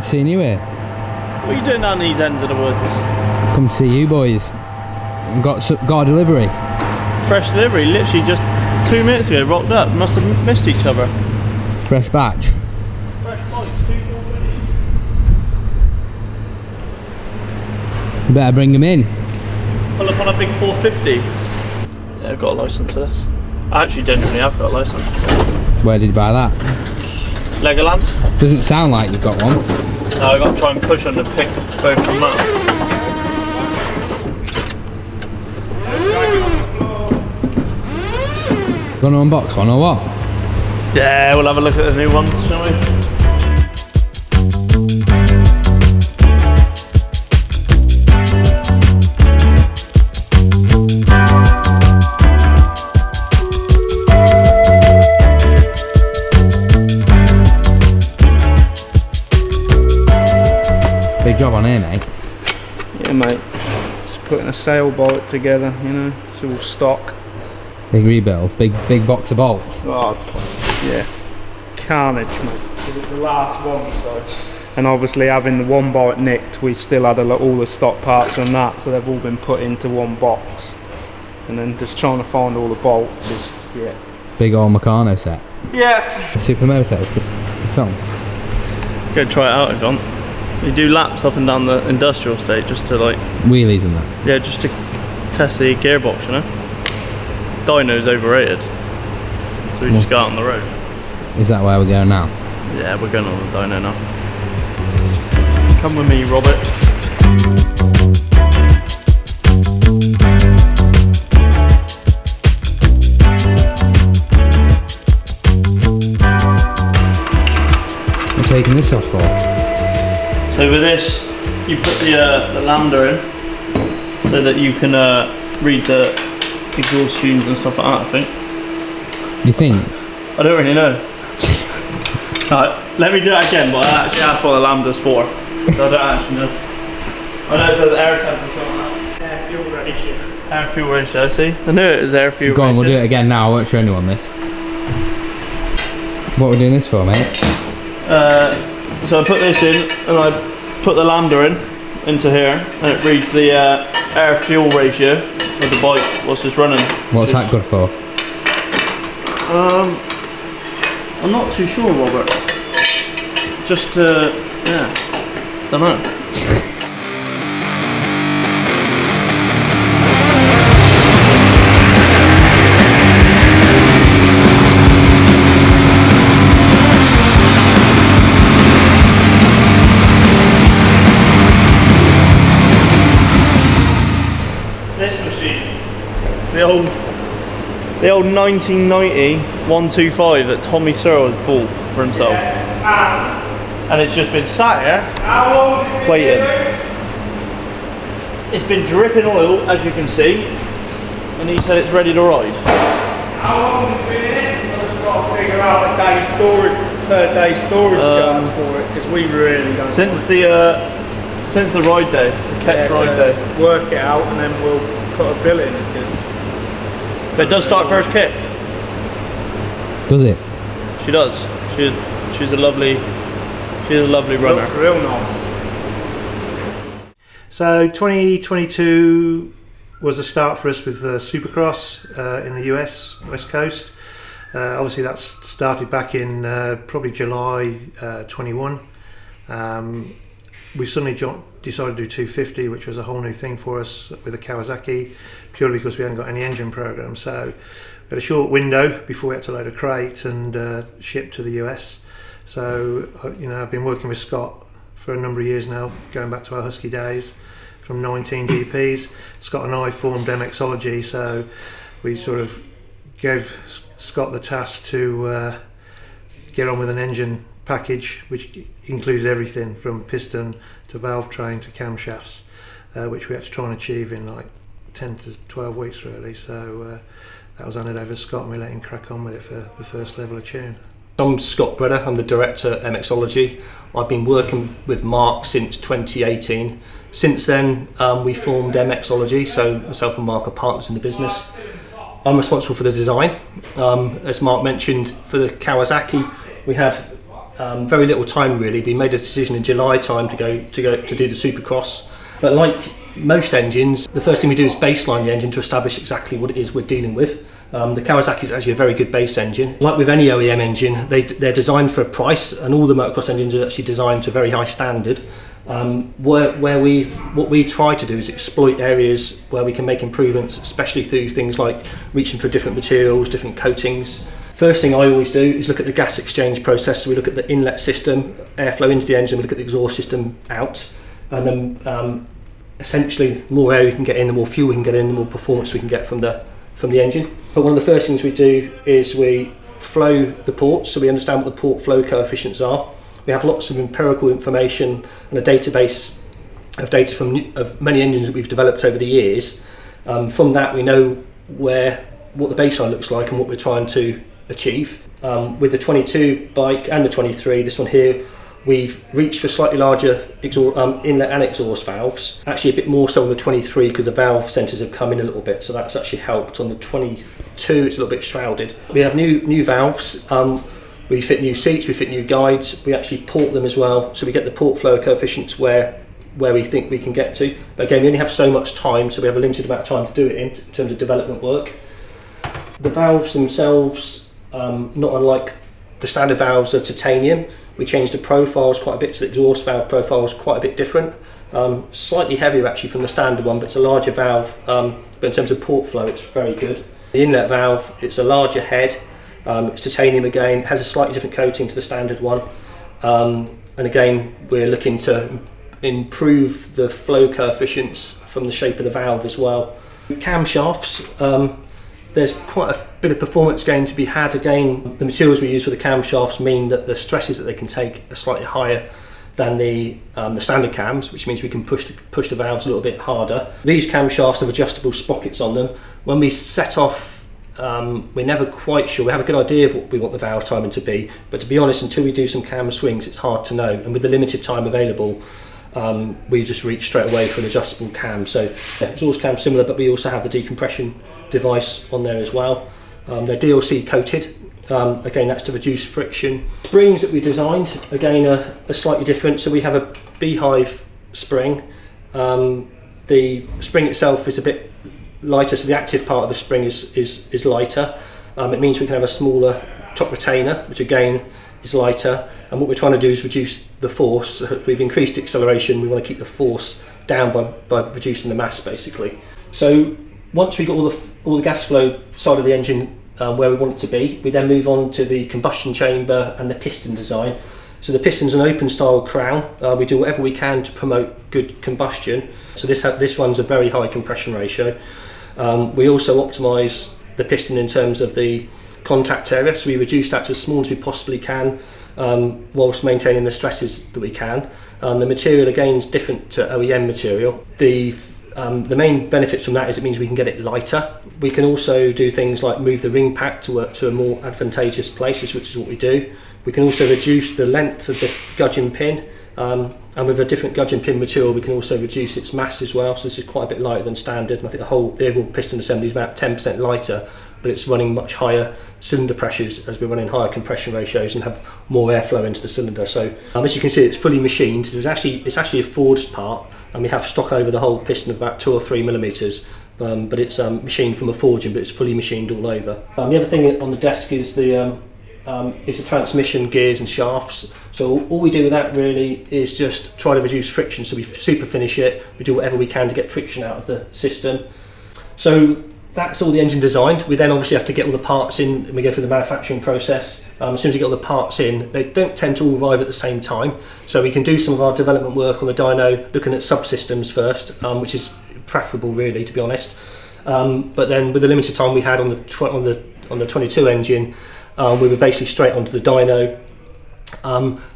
seeing you here. What are you doing down these ends of the woods? Come to see you boys. Got a delivery. Fresh delivery, literally just 2 minutes ago, rocked up. Must have missed each other. Fresh batch. Fresh bikes, 2 450. You better bring them in. Pull up on a big 450. Yeah, I've got a licence for this. I actually genuinely have got a licence. Where did you buy that? Legoland. Doesn't sound like you've got one. No, I've got to try and push on to pick both from that. Gonna unbox one or what? Yeah, we'll have a look at the new ones, shall we? Big job on here, mate. Yeah, mate. Just putting a sail bolt together, you know, it's all stock. Big rebuild, big box of bolts. Oh, yeah. Carnage, mate. Because it's the last one, so. And obviously, having the one bolt nicked, we still had all the stock parts from that, so they've all been put into one box. And then just trying to find all the bolts is, yeah. Big old Meccano set. Yeah. Supermoto. Come. Go try it out if you want. You do laps up and down the industrial estate just to like... Wheelies and that. Yeah, just to test the gearbox, you know? Dyno's overrated. So we just go out on the road. Is that where we're going now? Yeah, we're going on the Dyno now. Come with me, Robert. What are you taking this off for? So with this, you put the lambda in so that you can read the exhaust fumes and stuff like that, I think. You think? I don't really know. Right, let me do it again, but I actually asked what the lambda's for. So I don't actually know. I know it does air temp or something like that. Air fuel ratio. Air fuel ratio, see? I knew it was air fuel ratio. Go on, we'll do it again now. I won't show anyone this. What are we doing this for, mate? So I put this in and I put the lambda into here and it reads the air fuel ratio of the bike whilst it's running. What's that good for? I'm not too sure, Robert. Just yeah, don't know. This machine, the old 1990 125 that Tommy Searles bought for himself. And it's just been sat here, waiting. It's been dripping oil, as you can see, and he said it's ready to ride. How long has it been in it? I've just got to figure out a day storage, per day storage charge for it, because we really don't. Since the ride day, the kept ride day. Work it out and then we'll put a bill in, because... But it does start first kick. Does it? She does. She's a lovely runner. Looks real nice. So 2022 was a start for us with Supercross in the US, West Coast. Obviously that's started back in probably July 21. We suddenly decided to do 250, which was a whole new thing for us with a Kawasaki, purely because we hadn't got any engine program. So we had a short window before we had to load a crate and ship to the US. So I've been working with Scott for a number of years now, going back to our Husky days from 19 GPs. Scott and I formed MXology, so we sort of gave Scott the task to get on with an engine package which included everything from piston to valve train to camshafts, which we had to try and achieve in like 10 to 12 weeks really. So that was handed over to Scott and we let him crack on with it for the first level of tune. I'm Scott Bredder, I'm the director at MXology. I've been working with Mark since 2018. Since then we formed MXology, so myself and Mark are partners in the business. I'm responsible for the design. As Mark mentioned, for the Kawasaki we had very little time really. We made a decision in July time to do the Supercross. But like most engines, the first thing we do is baseline the engine to establish exactly what it is we're dealing with. The Kawasaki is actually a very good base engine. Like with any OEM engine, they're designed for a price, and all the motocross engines are actually designed to a very high standard. What we try to do is exploit areas where we can make improvements, especially through things like reaching for different materials, different coatings. First thing I always do is look at the gas exchange process. So we look at the inlet system, airflow into the engine, we look at the exhaust system out, and then essentially the more air we can get in, the more fuel we can get in, the more performance we can get from the engine. But one of the first things we do is we flow the ports, so we understand what the port flow coefficients are. We have lots of empirical information and a database of data of many engines that we've developed over the years. From that we know what the baseline looks like and what we're trying to achieve. With the 22 bike and the 23, this one here, we've reached for slightly larger inlet and exhaust valves. Actually a bit more so on the 23 because the valve centres have come in a little bit, so that's actually helped. On the 22 it's a little bit shrouded. We have new valves, we fit new seats, we fit new guides, we actually port them as well, so we get the port flow coefficients where we think we can get to. But again, we only have so much time, so we have a limited amount of time to do it in terms of development work. The valves themselves, not unlike the standard valves, are titanium. We changed the profiles quite a bit, so the exhaust valve profile is quite a bit different. Slightly heavier actually from the standard one, but it's a larger valve, but in terms of port flow it's very good. The inlet valve, it's a larger head, it's titanium again, it has a slightly different coating to the standard one, and again we're looking to improve the flow coefficients from the shape of the valve as well. Camshafts, there's quite a bit of performance gain to be had. Again, the materials we use for the camshafts mean that the stresses that they can take are slightly higher than the standard cams, which means we can push the valves a little bit harder. These camshafts have adjustable sprockets on them. When we set off, we're never quite sure. We have a good idea of what we want the valve timing to be, but to be honest, until we do some cam swings, it's hard to know. And with the limited time available, we just reach straight away for an adjustable cam. So exhaust cam similar, but we also have the decompression device on there as well. They're DLC coated. Again, that's to reduce friction. Springs that we designed, again, are slightly different. So we have a beehive spring. The spring itself is a bit lighter, so the active part of the spring is lighter. It means we can have a smaller top retainer, which again is lighter. And what we're trying to do is reduce the force. We've increased acceleration, we want to keep the force down by reducing the mass basically. So once we got all the gas flow side of the engine where we want it to be, we then move on to the combustion chamber and the piston design. So the piston's an open style crown. We do whatever we can to promote good combustion. So this runs a very high compression ratio. We also optimise the piston in terms of the contact area, so we reduce that to as small as we possibly can, whilst maintaining the stresses that we can. The material again is different to OEM material. The main benefits from that is it means we can get it lighter. We can also do things like move the ring pack to a more advantageous place, which is what we do. We can also reduce the length of the gudgeon pin, and with a different gudgeon pin material we can also reduce its mass as well, so this is quite a bit lighter than standard, and I think the overall piston assembly is about 10% lighter, but it's running much higher cylinder pressures as we're running higher compression ratios and have more airflow into the cylinder. So as you can see, it's fully machined. It's actually a forged part, and we have stock over the whole piston of about 2 or 3 millimeters, but it's machined from a forging, but it's fully machined all over. The other thing on the desk is the transmission gears and shafts. So all we do with that really is just try to reduce friction. So we super finish it, we do whatever we can to get friction out of the system. So that's all the engine designed. We then obviously have to get all the parts in, and we go through the manufacturing process. As soon as we get all the parts in, they don't tend to all arrive at the same time. So we can do some of our development work on the dyno, looking at subsystems first, which is preferable really, to be honest. But then with the limited time we had on the 22 engine, we were basically straight onto the dyno.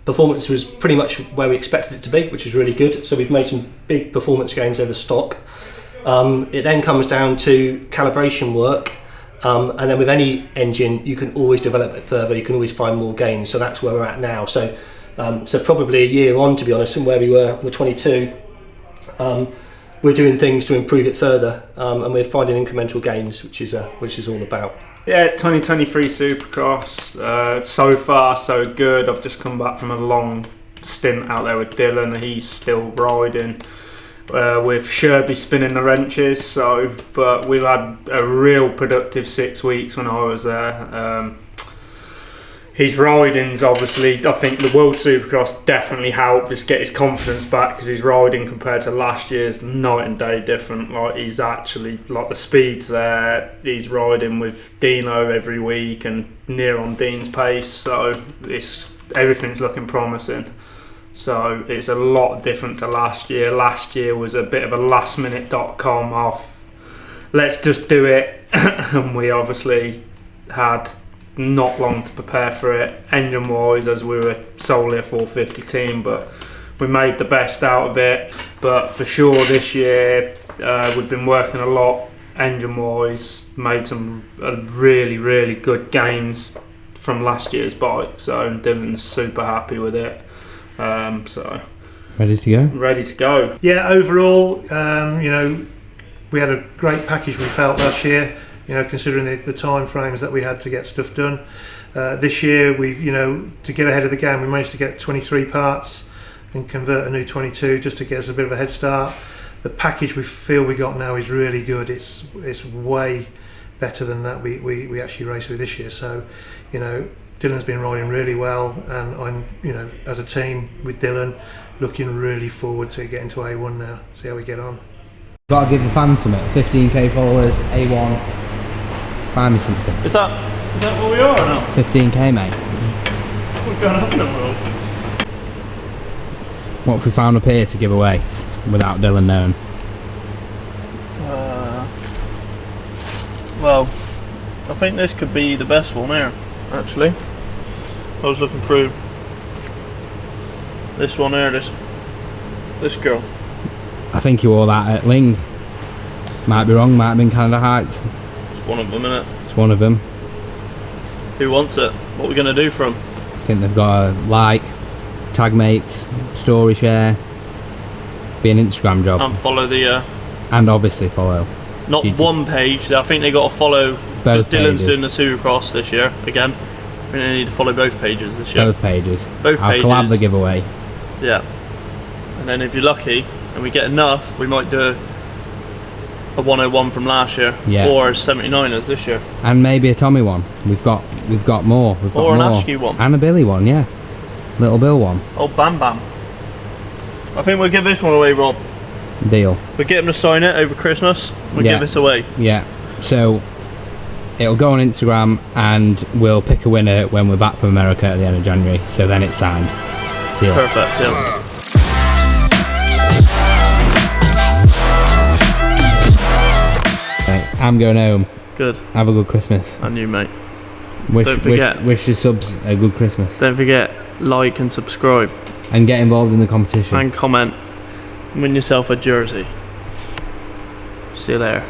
Performance was pretty much where we expected it to be, which is really good. So we've made some big performance gains over stock. It then comes down to calibration work, and then with any engine you can always develop it further, you can always find more gains, so that's where we're at now. So probably a year on, to be honest, from where we were on the 22, we're doing things to improve it further, and we're finding incremental gains, which is all about. Yeah, 2023 Supercross. So far, so good. I've just come back from a long stint out there with Dylan. He's still riding. With Sherby spinning the wrenches. So, but we've had a real productive 6 weeks when I was there. His riding's obviously, I think the World Supercross definitely helped just get his confidence back, because his riding compared to last year's night and day different. Like, he's actually, like, the speed's there. He's riding with Dyno every week and near on Dean's pace, so everything's looking promising. So it's a lot different to last year. Last year was a bit of a last-minute.com off. Let's just do it, and we obviously had not long to prepare for it, engine wise, as we were solely a 450 team, but we made the best out of it. But for sure this year we've been working a lot engine wise, made some really good gains from last year's bike, so Dylan's super happy with it. So ready to go. Yeah, overall, you know, we had a great package, we felt, last year. You know, considering the time frames that we had to get stuff done. This year, you know, to get ahead of the game, we managed to get 23 parts and convert a new 22 just to get us a bit of a head start. The package we feel we got now is really good. It's way better than that we actually raced with this year. So, you know, Dylan's been riding really well, and I'm, you know, as a team with Dylan, looking really forward to getting to A1 now. See how we get on. Got to give the fans something. 15k followers, A1. Find me something. Is that what we are or not? 15k, mate. What's going on in the world? What have we found up here to give away without Dylan knowing? Well, I think this could be the best one here, actually. I was looking through this one here, this girl. I think you wore that at Ling. Might be wrong, might have been Canada Heights. It's one of them, isn't it? It's one of them. Who wants it? What are we going to do for them? I think they've got a like, tag mates, story share, be an Instagram job. And follow the... and obviously follow. Not one page, I think they got to follow, because Dylan's doing the Supercross this year, again. I think they need to follow both pages this year. Both pages. Both I'll pages. collab the giveaway. Yeah. And then if you're lucky, and we get enough, we might do a 101 from last year, or a 79ers this year, and maybe a Tommy one. We've got more. We've got or an more. Ashky one, and a Billy one. Yeah, Little Bill one. Oh, Bam Bam. I think we'll give this one away, Rob. Deal. We'll get him to sign it over Christmas. We'll give this away. Yeah. So it'll go on Instagram, and we'll pick a winner when we're back from America at the end of January. So then it's signed. Deal. Perfect. Deal. I'm going home. Good. Have a good Christmas. And you, mate. Don't forget. Wish your subs a good Christmas. Don't forget, like and subscribe. And get involved in the competition. And comment. Win yourself a jersey. See you there.